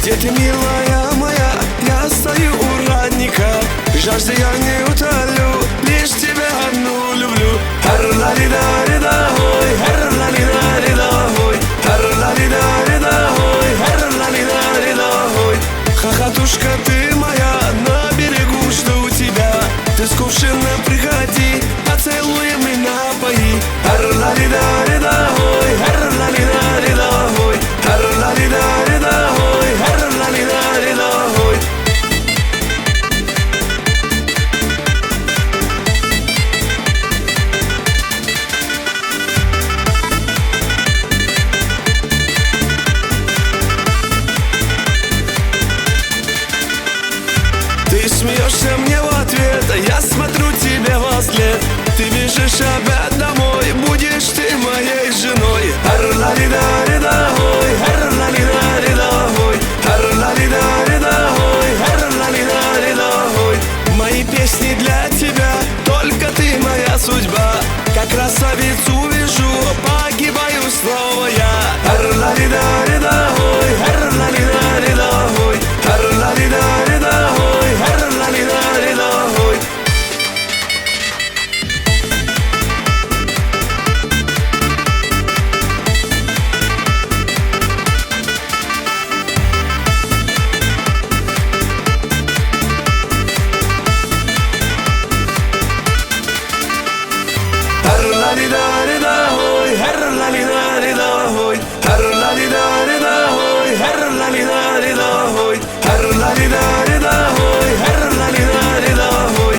Где ты, милая моя? Я стою у родника, жажды я не утолю, лишь тебя одну люблю. Хар-ла-ли-да-ри-да, ой, хар-ла-ли-да-ри-да, ой, хар-ла-ли-да-ри-да, ой, хар-ла-ли-да-ри-да, ой. Хохотушка ты моя, на берегу жду тебя. Ты с кувшина приходи, поцелуем и напои. Хар-ла-ли-да-ри-да, ой, хар-ла-ли-да-ри-да, ой, хар-ла-ли-да-ри-да, ой, хар-ла-ли-да-ри-да, ой. Ты смеешься мне в ответ, а я смотрю тебе вослед. Ты бежишь опять домой, будешь ты моей женой. Хар-ла-ли-да-ри-да, ой, хар-ла-ли-да-ри-да, ой, хар-ла-ли-да-ри-да, ой, хар-ла-ли-да-ри-да, ой. Мои песни для тебя, только ты моя судьба. Как красавицу вижу, погибаю снова я. Хар-ла-ли-да-ри-да.